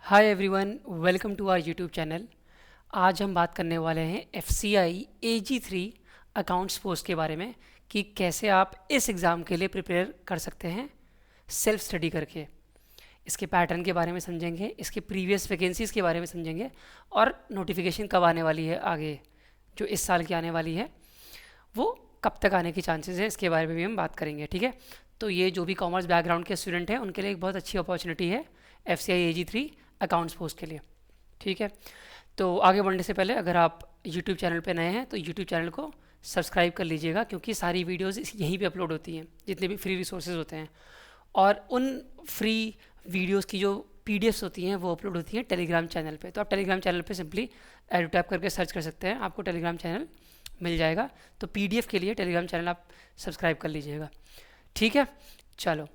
Hi everyone, welcome to our YouTube channel. आज हम बात करने वाले हैं एफसीआई AG3 अकाउंट्स पोस्ट के बारे में कि कैसे आप इस एग्ज़ाम के लिए प्रिपेयर कर सकते हैं सेल्फ स्टडी करके। इसके पैटर्न के बारे में समझेंगे, इसके प्रीवियस वैकेंसीज़ के बारे में समझेंगे और नोटिफिकेशन कब आने वाली है आगे, जो इस साल की आने वाली है वो कब तक आने की चांसेस हैं, इसके बारे में भी हम बात करेंगे। ठीक है, तो ये जो भी कॉमर्स बैकग्राउंड के स्टूडेंट हैं उनके लिए एक बहुत अच्छी अपॉर्चुनिटी है एफसीआई AG3 अकाउंट्स पोस्ट के लिए। ठीक है, तो आगे बढ़ने से पहले अगर आप यूट्यूब चैनल पे नए हैं तो यूट्यूब चैनल को सब्सक्राइब कर लीजिएगा, क्योंकि सारी वीडियोस यहीं पे अपलोड होती हैं, जितने भी फ्री रिसोर्सेज होते हैं। और उन फ्री वीडियोस की जो PDFs होती हैं वो अपलोड होती हैं टेलीग्राम चैनल पे। तो आप टेलीग्राम चैनल पे सिंपली एड टैप करके सर्च कर सकते हैं, आपको टेलीग्राम चैनल मिल जाएगा। तो PDF के लिए टेलीग्राम चैनल आप सब्सक्राइब कर लीजिएगा। ठीक है, चलो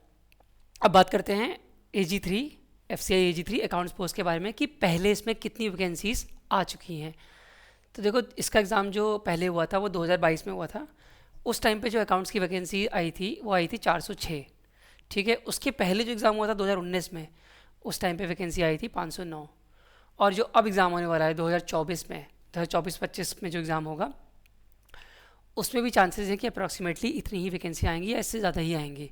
अब बात करते हैं AG3 FCI AG3 accounts post के बारे में कि पहले इसमें कितनी वैकेंसीज आ चुकी हैं। तो देखो, इसका एग्ज़ाम जो पहले हुआ था वो 2022 में हुआ था। उस टाइम पे जो अकाउंट्स की वैकेंसी आई थी वो आई थी 406। ठीक है, उसके पहले जो एग्ज़ाम हुआ था 2019 में, उस टाइम पे वैकेंसी आई थी 509। और जो अब एग्ज़ाम होने वाला है 2024 में, 2024-25 में जो एग्ज़ाम होगा उसमें भी चांसेस है कि अप्रॉक्सीमेटली इतनी ही वैकेंसी आएंगी या इससे ज़्यादा ही आएंगी।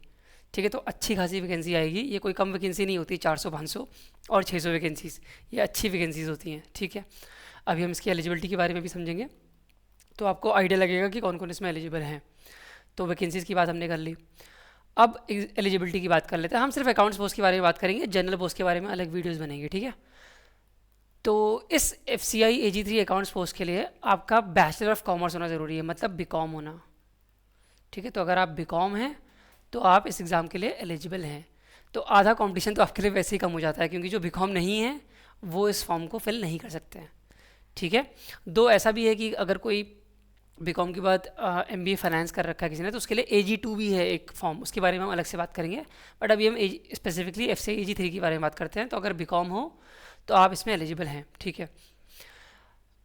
ठीक है, तो अच्छी खासी वैकेंसी आएगी, ये कोई कम वैकेंसी नहीं होती। 400-500 और 600 वैकेंसीज, ये अच्छी वैकेंसीज होती हैं। ठीक है, अभी हम इसकी एलिजिबिलिटी के बारे में भी समझेंगे, तो आपको आइडिया लगेगा कि कौन कौन इसमें एलिजिबल हैं। तो वैकेंसीज़ की बात हमने कर ली, अब एलिजिबिलिटी की बात कर लेते हैं। हम सिर्फ अकाउंट्स पोस्ट के बारे में बात करेंगे, जनरल पोस्ट के बारे में अलग वीडियोज़ बनेंगे। ठीक है, तो इस एफसीआई AG3 अकाउंट्स पोस्ट के लिए आपका बैचलर ऑफ कॉमर्स होना ज़रूरी है, मतलब BCom होना। ठीक है, तो अगर आप BCom हैं तो आप इस एग्ज़ाम के लिए एलिजिबल हैं। तो आधा कंपटीशन तो आपके लिए वैसे ही कम हो जाता है, क्योंकि जो BCom नहीं है वो इस फॉर्म को फिल नहीं कर सकते हैं। ठीक है, दो ऐसा भी है कि अगर कोई BCom के बाद MBA फाइनेंस कर रखा है किसी ने, तो उसके लिए AG2 भी है एक फॉर्म, उसके बारे में हम अलग से बात करेंगे। बट अभी हम स्पेसिफिकली एफसीआई AG3 के बारे में बात करते हैं। तो अगर BCom हो तो आप इसमें एलिजिबल हैं। ठीक है,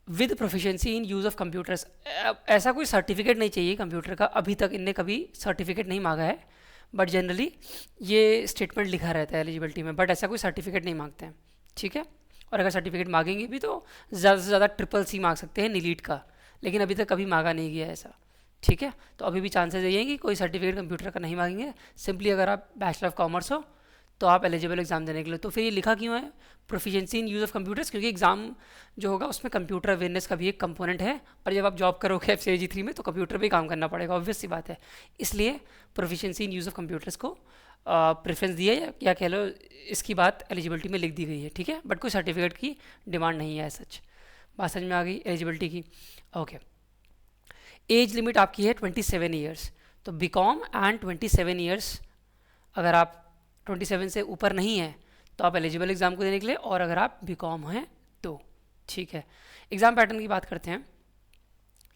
with proficiency in use of computers, ऐसा कोई सर्टिफिकेट नहीं चाहिए कंप्यूटर का, अभी तक इनने कभी सर्टिफिकेट नहीं मांगा है। बट जनरली ये स्टेटमेंट लिखा रहता है एलिजिबिलिटी में, बट ऐसा कोई सर्टिफिकेट नहीं मांगते हैं। ठीक है, और अगर सर्टिफिकेट मांगेंगे भी तो ज़्यादा से ज़्यादा CCC मांग सकते हैं, नीलीट का, लेकिन अभी तक कभी मांगा नहीं गया ऐसा। ठीक है, तो अभी भी चांसेस यही हैं कि कोई सर्टिफिकेट कंप्यूटर का नहीं मांगेंगे। सिंपली अगर आप बैचलर ऑफ कॉमर्स हो तो आप एलिजिबल एग्ज़ाम देने के लिए। तो फिर ये लिखा क्यों है proficiency in use of computers, क्योंकि एग्ज़ाम जो होगा उसमें कंप्यूटर अवेयरनेस का भी एक कंपोनेंट है। और जब आप जॉब करोगे एफसीआई AG3 में तो कंप्यूटर पे काम करना पड़ेगा, ऑब्वियस सी बात है। इसलिए proficiency in use of computers को प्रेफरेंस दिया है, या कह लो इसकी बात एलिजिबिलिटी में लिख दी गई है। ठीक है, बट कोई सर्टिफिकेट की डिमांड नहीं है सच। बात समझ में आ गई एलिजिबिलिटी की? ओके, एज लिमिट आपकी है 27 ईयर्स। तो BCom एंड 27 ईयर्स, अगर आप 27 से ऊपर नहीं है तो आप एलिजिबल एग्ज़ाम को देने के लिए, और अगर आप BCom हैं तो। ठीक है, एग्ज़ाम पैटर्न की बात करते हैं।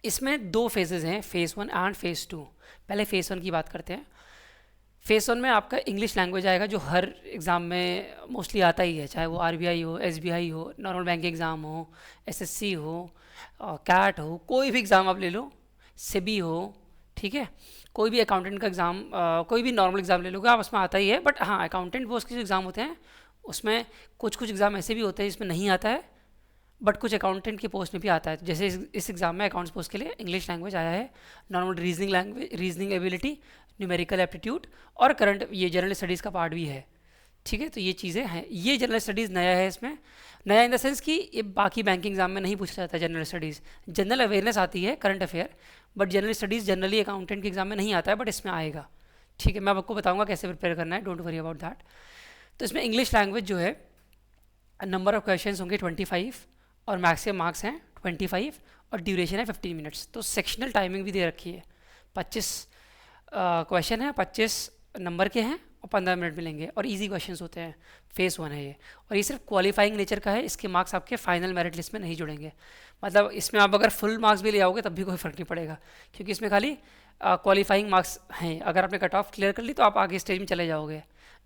इसमें दो फेजेस हैं, फेज़ 1 एंड फेज़ 2। पहले फेज़ 1 की बात करते हैं। फेज़ 1 में आपका इंग्लिश लैंग्वेज आएगा, जो हर एग्ज़ाम में मोस्टली आता ही है, चाहे वो RBI हो, SBI हो, नॉर्मल बैंक एग्ज़ाम हो, SSC हो, CAT हो, कोई भी एग्ज़ाम आप ले लो, SEBI हो। ठीक है, कोई भी अकाउंटेंट का एग्ज़ाम, कोई भी नॉर्मल एग्ज़ाम ले लोगे आप, उसमें आता ही है। बट हाँ, अकाउंटेंट पोस्ट के जो एग्ज़ाम होते हैं उसमें कुछ कुछ एग्ज़ाम ऐसे भी होते हैं जिसमें नहीं आता है, बट कुछ अकाउंटेंट की पोस्ट में भी आता है। जैसे इस एग्ज़ाम में अकाउंट्स पोस्ट के लिए इंग्लिश लैंग्वेज आया है, normal reasoning language, reasoning ability, numerical aptitude और करंट, ये जनरल स्टडीज़ का पार्ट भी है। ठीक है, तो ये चीज़ें हैं। ये जनरल स्टडीज़ नया है इसमें, नया इन द सेंस कि ये बाकी बैंकिंग एग्जाम में नहीं पूछा जाता है। जनरल स्टडीज़, जनरल अवेयरनेस आती है, current affair, but general studies generally accountant के एग्जाम में नहीं आता है, बट इसमें आएगा। ठीक है, मैं आपको बताऊंगा कैसे प्रिपेयर करना है, डोंट वरी अबाउट दैट। तो इसमें इंग्लिश लैंग्वेज जो है, नंबर ऑफ क्वेश्चन होंगे 25 और मैक्सिमम मार्क्स हैं 25 और ड्यूरेशन है 15 मिनट्स। तो सेक्शनल टाइमिंग भी दे रखी है, 25 क्वेश्चन है, 25 नंबर के हैं और 15 मिनट मिलेंगे, और इजी क्वेश्चंस होते हैं। फेज़ 1 है ये, और ये सिर्फ क्वालिफाइंग नेचर का है, इसके मार्क्स आपके फाइनल मेरिट लिस्ट में नहीं जुड़ेंगे। मतलब इसमें आप अगर फुल मार्क्स भी ले आओगे तब भी कोई फ़र्क नहीं पड़ेगा, क्योंकि इसमें खाली क्वालिफाइंग मार्क्स हैं। अगर आपने कट ऑफ क्लियर कर ली तो आप आगे स्टेज में चले जाओगे,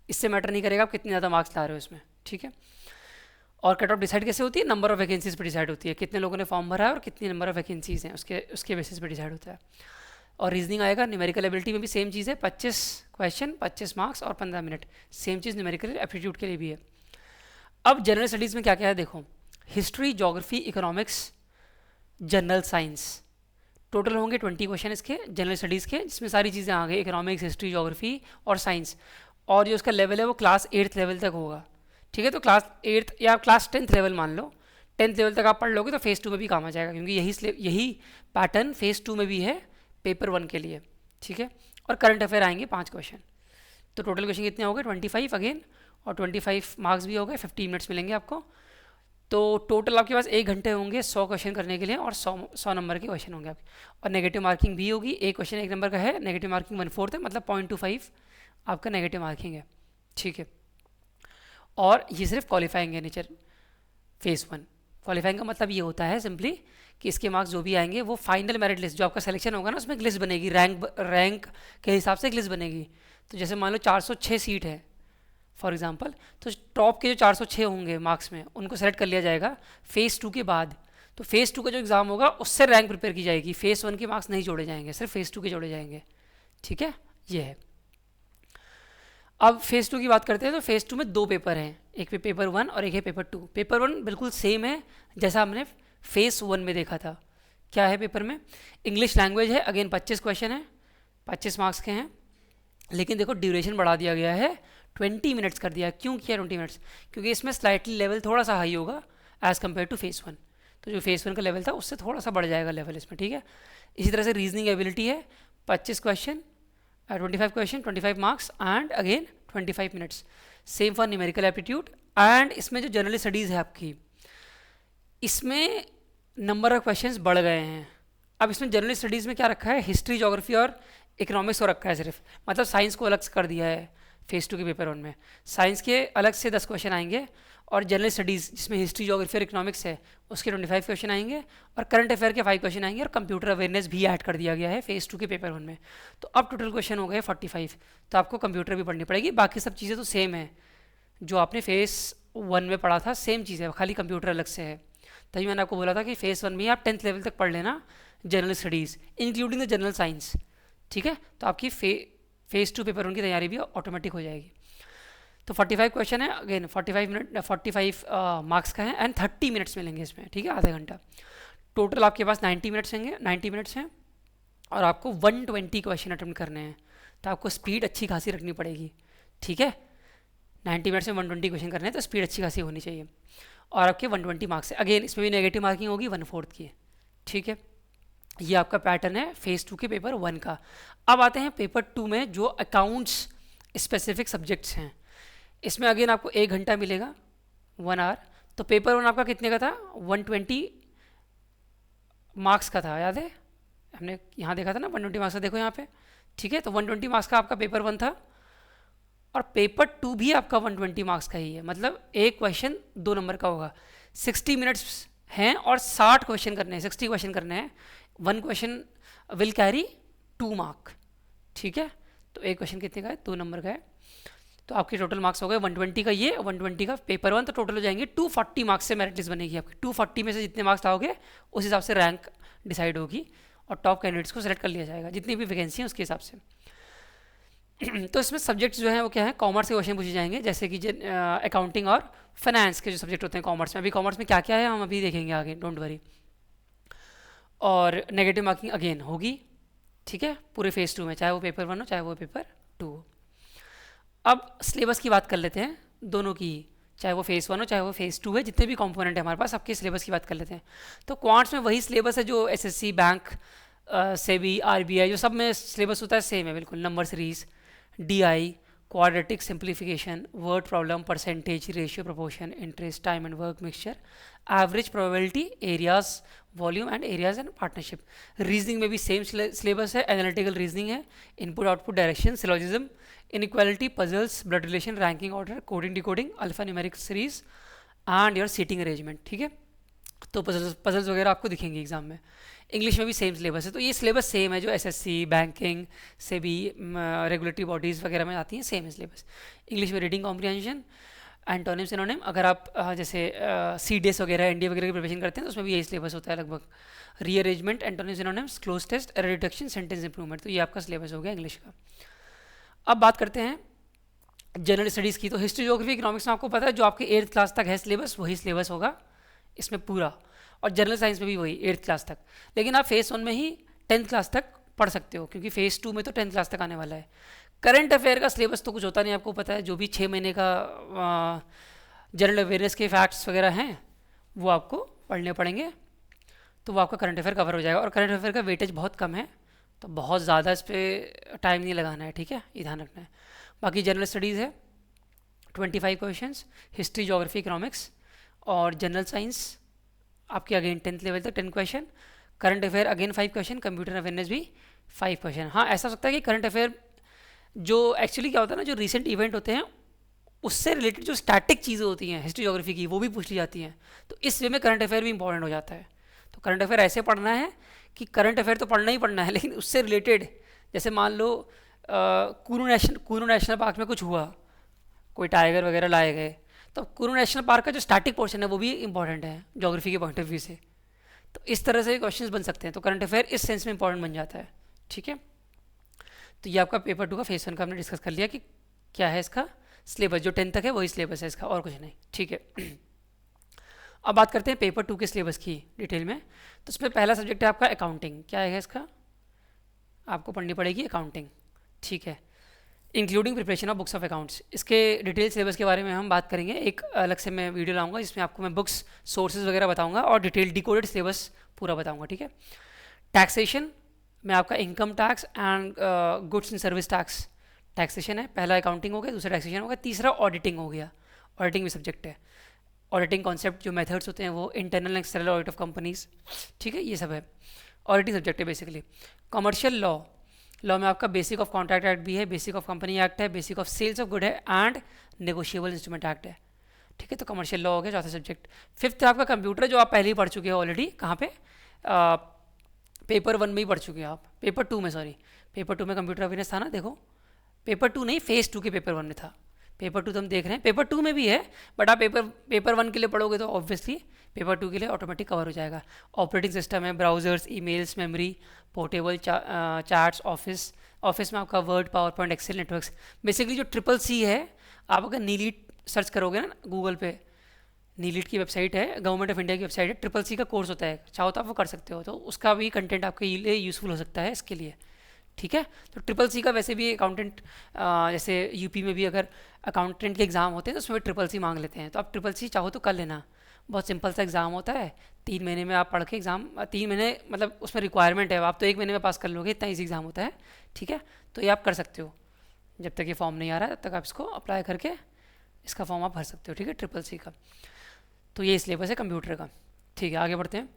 इससे मैटर नहीं करेगा आप कितने ज़्यादा मार्क्स ला रहे हो इसमें। ठीक है, और कट ऑफ डिसाइड कैसे होती है? नंबर ऑफ वैकेंसीज पर डिसाइड होती है, कितने लोगों ने फॉर्म भरा है और कितनी नंबर ऑफ वैकेंसीज हैं, उसके बेसिस पे डिसाइड होता है। और रीजनिंग आएगा, न्यूमेरिकल एबिलिटी में भी सेम चीज़ है, 25 क्वेश्चन, 25 मार्क्स और 15 मिनट, सेम चीज़ न्यूमेरिकल एप्टीट्यूड के लिए भी है। अब जनरल स्टडीज़ में क्या क्या है देखो, history, geography, economics, general science, total होंगे 20 क्वेश्चन इसके जनरल स्टडीज़ के, जिसमें सारी चीज़ें आ गई, इकोनॉमिक्स, हिस्ट्री, ज्योग्राफी और साइंस। और जो उसका लेवल है वो क्लास 8th लेवल तक होगा, ठीक है। तो क्लास 8th या क्लास 10th लेवल मान लो, 10th लेवल तक आप पढ़ लोगे तो फेज़ 2 में भी काम आ जाएगा, क्योंकि यही पैटर्न फेज़ 2 में भी है पेपर 1 के लिए, ठीक है। और करंट अफेयर आएंगे 5 क्वेश्चन। तो टोटल क्वेश्चन कितने हो गए 25 अगेन, और 25 मार्क्स भी हो गए, 15 मिनट्स मिलेंगे आपको। तो टोटल आपके पास 1 घंटे होंगे 100 क्वेश्चन करने के लिए, और 100 नंबर के क्वेश्चन होंगे आपके। और नेगेटिव मार्किंग भी होगी, एक क्वेश्चन 1 नंबर का है, नेगेटिव मार्किंग 1/4 है, मतलब 0.25 आपका नेगेटिव मार्किंग है, ठीक है। और ये सिर्फ क्वालिफाइंग है नेचर फेज़ 1। क्वालिफाइंग का मतलब ये होता है सिंपली कि इसके मार्क्स जो भी आएंगे वो फाइनल मेरिट लिस्ट, जो आपका सिलेक्शन होगा ना, उसमें एक लिस्ट बनेगी, रैंक के हिसाब से एक लिस्ट बनेगी। तो जैसे मान लो 406 सीट है फॉर एग्जांपल, तो टॉप के जो 406 होंगे मार्क्स में, उनको सेलेक्ट कर लिया जाएगा फेज़ 2 के बाद। तो फेज़ 2 का जो एग्ज़ाम होगा उससे रैंक प्रिपेयर की जाएगी, फेज़ 1 के मार्क्स नहीं जोड़े जाएंगे, सिर्फ फेज़ 2 के जोड़े जाएंगे, ठीक है। ये है। अब फेज़ 2 की बात करते हैं, तो फेज़ 2 में 2 पेपर हैं, एक पेपर 1 और एक है पेपर 2। पेपर 1 बिल्कुल सेम है जैसा हमने फेज़ 1 में देखा था। क्या है पेपर में? इंग्लिश लैंग्वेज है, अगेन 25 क्वेश्चन है, 25 मार्क्स के हैं, लेकिन देखो ड्यूरेशन बढ़ा दिया गया है, 20 मिनट्स कर दिया। क्यों किया 20 मिनट्स? क्योंकि इसमें स्लाइटली लेवल थोड़ा सा हाई होगा एज़ कम्पेयर टू फेज़ 1। तो जो फेज़ 1 का लेवल था उससे थोड़ा सा बढ़ जाएगा लेवल इसमें, ठीक है। इसी तरह से रीजनिंग एबिलिटी है, 25 question, 25 question, 25 marks and again 25 minutes. Same for numerical aptitude. And इसमें जो जनरल स्टडीज़ है आपकी, इसमें नंबर ऑफ क्वेश्चंस बढ़ गए हैं। अब इसमें जनरल स्टडीज़ में क्या रखा है, हिस्ट्री, ज्योग्राफी और इकोनॉमिक्स को रखा है सिर्फ, मतलब साइंस को अलग से कर दिया है फेज़ 2 के पेपर 1 में। साइंस के अलग से 10 क्वेश्चन आएंगे, और जनरल स्टडीज़ जिसमें हिस्ट्री, ज्योग्राफी और इकोनॉमिक्स है उसके 25 क्वेश्चन आएंगे, और करंट अफेयर के 5 क्वेश्चन आएंगे, और कंप्यूटर अवेयरनेस भी ऐड कर दिया गया है फेज़ 2 के पेपर 1 में। तो अब टोटल क्वेश्चन हो गए 45। तो आपको कंप्यूटर भी पढ़नी पड़ेगी, बाकी सब चीज़ें तो सेम है जो आपने फेज़ 1 में पढ़ा था, सेम चीज़ है, खाली कंप्यूटर अलग से है। तभी मैंने आपको बोला था कि फेज़ 1 में ही आप 10th लेवल तक पढ़ लेना general studies including the general science, ठीक है। तो आपकी फेज़ 2 पेपर 1 की तैयारी भी ऑटोमेटिक हो जाएगी। तो 45 क्वेश्चन है, अगेन 45 मार्क्स का है, एंड 30 मिनट्स मिलेंगे इसमें, ठीक है, आधा घंटा। टोटल आपके पास 90 मिनट्स होंगे, 90 मिनट्स हैं, और आपको 120 क्वेश्चन अटेम्प्ट करने हैं। तो आपको स्पीड अच्छी खासी रखनी पड़ेगी, ठीक है। 90 मिनट्स में 120 क्वेश्चन करने हैं, तो स्पीड अच्छी खासी होनी चाहिए। और आपके 120 मार्क्स है, अगेन इसमें भी नेगेटिव मार्किंग होगी 1/4 की, ठीक है। ये आपका पैटर्न है फेज़ 2 के पेपर 1 का। अब आते हैं पेपर 2 में, जो अकाउंट्स स्पेसिफिक सब्जेक्ट्स हैं। इसमें अगेन आपको 1 घंटा मिलेगा, 1 आवर। तो पेपर 1 आपका कितने का था, 120 मार्क्स का था, याद है, हमने यहाँ देखा था ना 120 मार्क्स का, देखो यहाँ पे, ठीक है। तो 120 मार्क्स का आपका पेपर 1 था, और पेपर 2 भी आपका 120 मार्क्स का ही है, मतलब एक क्वेश्चन 2 नंबर का होगा। 60 मिनट्स हैं और 60 क्वेश्चन करने हैं, 60 क्वेश्चन करने हैं। 1 क्वेश्चन विल कैरी 2 मार्क, ठीक है। तो एक क्वेश्चन कितने का है, 2 नंबर का है। तो आपके टोटल मार्क्स हो गए 120 का ये, 120 का पेपर 1, तो टोटल हो जाएंगे 240 मार्क्स से मेरिट लिस्ट बनेगी आपकी। 240 में से जितने मार्क्स लाओगे उस हिसाब से रैंक डिसाइड होगी, और टॉप कैंडिडेट्स को सेलेक्ट कर लिया जाएगा, जितनी भी वैकेंसी है उसके हिसाब से। तो इसमें सब्जेक्ट्स जो हैं वो क्या है, कॉमर्स के क्वेश्चन पूछे जाएंगे, जैसे कि अकाउंटिंग और फाइनेंस के जो सब्जेक्ट होते हैं कॉमर्स में। अभी कॉमर्स में क्या क्या है हम अभी देखेंगे आगे, डोंट वरी। और नेगेटिव मार्किंग अगेन होगी, ठीक है, पूरे फेज़ 2 में, चाहे वो पेपर 1 हो चाहे वो पेपर 2 हो। अब सिलेबस की बात कर लेते हैं दोनों की, चाहे वो फेज़ 1 हो चाहे वो फेज़ 2 है, जितने भी कंपोनेंट है हमारे पास, सबके सिलेबस की बात कर लेते हैं। तो क्वांट्स में वही सिलेबस है जो एसएससी, बैंक, सेबी, आरबीआई, जो सब में सिलेबस होता है सेम है बिल्कुल। Number series, DI, quadratic simplification, word problem, percentage, ratio, proportion, interest, time and work mixture, average probability, areas, volume and areas and partnership. Reasoning में भी सेम सिलेबस है, एनालिटिकल रीजनिंग है, input output, direction, syllogism, inequality, puzzles, blood relation, ranking order, coding decoding, alpha numeric series and your seating arrangement, ठीक है। तो puzzles वगैरह आपको दिखेंगे एग्जाम में। इंग्लिश में भी सेम सिलेबस है, तो ये सिलेबस सेम है जो एसएससी, बैंकिंग से भी रेगुलेटरी बॉडीज़ वगैरह में आती हैं, सेम है सिलेबस। इंग्लिश में रीडिंग कॉम्प्रिहेंशन, एंटोनिम, सिनोनिम। अगर आप जैसे सीडीएस वगैरह, एनडीए वगैरह की प्रिपरेशन करते हैं तो उसमें भी यही सिलेबस होता है लगभग। Rearrangement, antonym, synonyms, cloze test, error detection, sentence improvement. तो ये आपका सिलेबस हो गया इंग्लिश का। अब बात करते हैं जनरल स्टडीज़ की तो हिस्ट्री ज्योग्राफी इकोनॉमिक्स में आपको पता है जो आपके 8th क्लास तक है सिलेबस वही सिलेबस होगा इसमें पूरा, और जनरल साइंस में भी वही 8th क्लास तक। लेकिन आप फेज़ 1 में ही 10th क्लास तक पढ़ सकते हो क्योंकि फेज़ 2 में तो 10th क्लास तक आने वाला है। करंट अफेयर का सिलेबस तो कुछ होता नहीं, आपको पता है जो भी 6 महीने का जनरल अवेयरनेस के फैक्ट्स वगैरह हैं वो आपको पढ़ने पड़ेंगे, तो वो आपका करंट अफेयर कवर हो जाएगा। और करंट अफेयर का वेटेज बहुत कम है तो बहुत ज़्यादा इस पर टाइम नहीं लगाना है, ठीक है, ये ध्यान रखना है। बाकी जनरल स्टडीज़ है 25 क्वेश्चंस, हिस्ट्री ज्योग्राफी इकोनॉमिक्स, और जनरल साइंस आपके अगेन 10th लेवल तक 10 question, current affair again 5 question, computer awareness भी 5 क्वेश्चन। हाँ, ऐसा हो सकता है कि करंट अफेयर जो एक्चुअली क्या होता है ना, जो रिसेंट इवेंट होते हैं उससे रिलेटेड जो स्टैटिक चीज़ें होती हैं हिस्ट्री ज्योग्राफी की वो भी पूछ ली जाती हैं, तो इस वे में करंट अफेयर भी इंपॉर्टेंट हो जाता है। तो करंट अफेयर ऐसे पढ़ना है कि करंट अफेयर तो पढ़ना ही पढ़ना है, लेकिन उससे रिलेटेड जैसे मान लो कूनू नेशनल पार्क में कुछ हुआ, कोई टाइगर वगैरह लाए गए, तो कूनू नेशनल पार्क का जो स्टैटिक पोर्शन है वो भी इंपॉर्टेंट है ज्योग्राफी के पॉइंट ऑफ व्यू से। तो इस तरह से क्वेश्चंस बन सकते हैं, तो करंट अफेयर इस सेंस में इंपॉर्टेंट बन जाता है, ठीक है। तो ये आपका पेपर 2 का फेज 1 का हमने डिस्कस कर लिया कि क्या है इसका सिलेबस, जो 10th तक है वही सिलेबस है इसका और कुछ नहीं, ठीक है। अब बात करते हैं पेपर 2 के सिलेबस की डिटेल में। तो इसमें पहला सब्जेक्ट है आपका अकाउंटिंग। क्या है इसका, आपको पढ़नी पड़ेगी अकाउंटिंग, ठीक है, including preparation of books of accounts. इसके डिटेल सिलेबस के बारे में हम बात करेंगे, एक अलग से मैं वीडियो लाऊंगा जिसमें आपको मैं बुक्स सोर्सेज वगैरह बताऊंगा और डिटेल डिकोडेड सिलेबस पूरा बताऊंगा, ठीक है। टैक्सेशन में आपका income tax and goods and service tax taxation है, पहला अकाउंटिंग हो गया, दूसरा टैक्सेशन हो गया, तीसरा ऑडिटिंग हो गया, ऑडिटिंग भी सब्जेक्ट है। ऑडिटिंग कॉन्सेप्ट जो मेथड्स होते हैं वो internal and external audit of companies, ठीक है, ये सब है, ऑडिटिंग सब्जेक्ट है बेसिकली। कमर्शियल लॉ, लॉ में आपका बेसिक ऑफ कॉन्ट्रैक्ट एक्ट भी है, बेसिक ऑफ कंपनी एक्ट है, basic of sales of good है एंड नेगोशिएबल इंस्ट्रूमेंट एक्ट है, ठीक है। तो कमर्शियल लॉ हो गया चौथा सब्जेक्ट। फिफ्थ आपका कंप्यूटर जो आप पहले ही पढ़ चुके हो ऑलरेडी, कहाँ पे पेपर 1 में ही पढ़ चुके हो आप, पेपर 2 में, सॉरी पेपर 2 में कंप्यूटर अवेयरनेस था ना, देखो पेपर 2 नहीं, फेज 2 के पेपर 1 में था। पेपर 2 तो हम देख रहे हैं, पेपर 2 में भी है, बट आप पेपर 1 के लिए पढ़ोगे तो ऑब्वियसली पेपर 2 के लिए ऑटोमेटिक कवर हो जाएगा। ऑपरेटिंग सिस्टम है, browsers, emails, memory, portable charts, office में आपका Word, PowerPoint, Excel, networks, basically जो CCC है। आप अगर नीलीट सर्च करोगे ना गूगल पे, नीलीट की वेबसाइट है, गवर्नमेंट ऑफ इंडिया की वेबसाइट है, CCC का कोर्स होता है, चाहो तो आप वो कर सकते हो, तो उसका भी कंटेंट आपके लिए यूज़फुल हो सकता है इसके लिए, ठीक है। तो CCC का वैसे भी अकाउंटेंट, जैसे यूपी में भी अगर अकाउंटेंट के एग्ज़ाम होते हैं तो उसमें CCC मांग लेते हैं, तो आप CCC चाहो तो कर लेना, बहुत सिंपल सा एग्ज़ाम होता है, 3 महीने में आप पढ़ के एग्ज़ाम, 3 महीने मतलब उसमें रिक्वायरमेंट है, आप तो 1 महीने में पास कर लोगे, इतना ईजी एग्ज़ाम होता है, ठीक है। तो ये आप कर सकते हो, जब तक ये फॉर्म नहीं आ रहा है तब तक आप इसको अप्लाई करके इसका फॉर्म आप भर सकते हो, ठीक है, CCC का। तो ये सिलेबस है कंप्यूटर का, ठीक है। आगे बढ़ते हैं।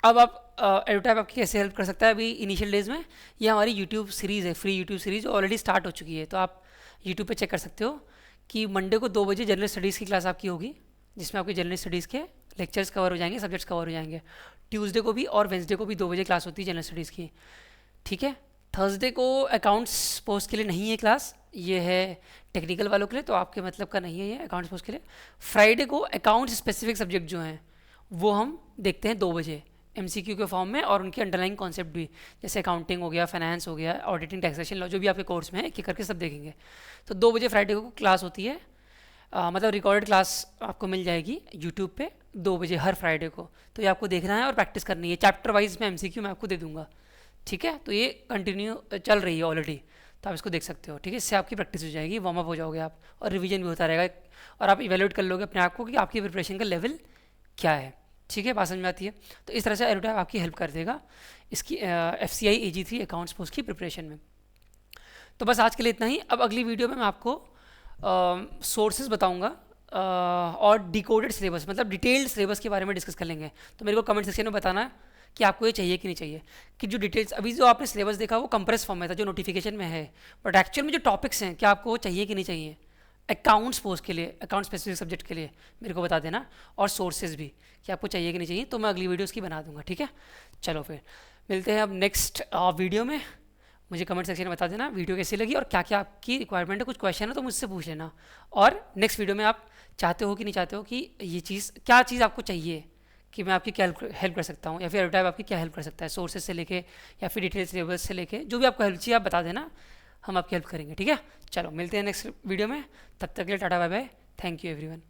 अब आप एडोटैप आपकी कैसे हेल्प कर सकता है अभी इनिशियल डेज़ में, ये हमारी यूट्यूब सीरीज़ है, free YouTube series already start हो चुकी है, तो आप यूट्यूब पे चेक कर सकते हो कि मंडे को 2 बजे जनरल स्टडीज़ की क्लास आपकी होगी, जिसमें आपकी जनरल स्टडीज़ के लेक्चर्स कवर हो जाएंगे, सब्जेक्ट्स कवर हो जाएंगे। ट्यूसडे को भी और वेंसडे को भी 2 बजे क्लास होती है जनरल स्टडीज़ की, ठीक है। थर्सडे को अकाउंट्स पोस्ट के लिए नहीं है क्लास, ये है टेक्निकल वालों के लिए, तो आपके मतलब का नहीं है ये अकाउंट्स पोस्ट के लिए। फ्राइडे को अकाउंट्स स्पेसिफिक सब्जेक्ट जो हैं वो हम देखते हैं 2 बजे MCQ के फॉर्म में, और उनके अंडरलाइन कॉन्सेप्ट भी, जैसे अकाउंटिंग हो गया, फाइनेंस हो गया, ऑडिटिंग, टैक्सेशन, लॉ, जो भी आपके कोर्स में है एक एक करके सब देखेंगे। तो 2 बजे फ्राइडे को क्लास होती है, मतलब रिकॉर्डेड क्लास आपको मिल जाएगी यूट्यूब पे 2 बजे हर फ्राइडे को, तो ये आपको देखना है और प्रैक्टिस करनी है। चैप्टर वाइज में MCQ मैं आपको दे दूंगा, ठीक है। तो ये कंटिन्यू चल रही है ऑलरेडी, तो आप इसको देख सकते हो, ठीक है। इससे आपकी प्रैक्टिस हो जाएगी, वार्म अप हो जाओगे आप, और रिवीजन भी होता रहेगा, और आप इवेल्यूएट कर लोगे अपने आप को कि आपकी प्रिपरेशन का लेवल क्या है, ठीक है, बात समझ में आती है। तो इस तरह से एडोटैप आपकी हेल्प कर देगा इसकी FCI AG3 अकाउंट्स पोस्ट की प्रिपरेशन में। तो बस आज के लिए इतना ही। अब अगली वीडियो में मैं आपको सोर्सेज बताऊंगा और डिकोडेड सिलेबस, मतलब डिटेल्ड सिलेबस के बारे में डिस्कस कर लेंगे। तो मेरे को कमेंट सेक्शन में बताना कि आपको ये चाहिए कि नहीं चाहिए, कि जो डिटेल्स अभी जो आपने सिलेबस देखा वो कंप्रेस फॉर्म में था जो नोटिफिकेशन में है, बट एक्चुअल में जो टॉपिक्स हैं क्या आपको वो चाहिए कि नहीं चाहिए, अकाउंट्स पोस्ट के लिए, अकाउंट स्पेसिफिक सब्जेक्ट के लिए मेरे को बता देना, और सोर्सेज भी कि आपको चाहिए कि नहीं चाहिए, तो मैं अगली वीडियोस की बना दूंगा, ठीक है। चलो फिर मिलते हैं अब नेक्स्ट वीडियो में। मुझे कमेंट सेक्शन में बता देना वीडियो कैसी लगी और क्या क्या आपकी रिक्वायरमेंट है, कुछ क्वेश्चन है तो मुझसे पूछ लेना, और नेक्स्ट वीडियो में आप चाहते हो कि नहीं चाहते हो कि ये चीज़, क्या चीज़ आपको चाहिए कि मैं आपकी क्या हेल्प कर सकता हूँ, या फिर एडोटैप आपकी क्या हेल्प कर सकता है, सोर्सेज से लेके या फिर डिटेल सिलेबस से लेके, जो भी आपको हेल्प चाहिए आप बता देना, हम आपकी हेल्प करेंगे। ठीक है, चलो मिलते हैं नेक्स्ट वीडियो में, तब तक के लिए tata bye bye, thank you everyone.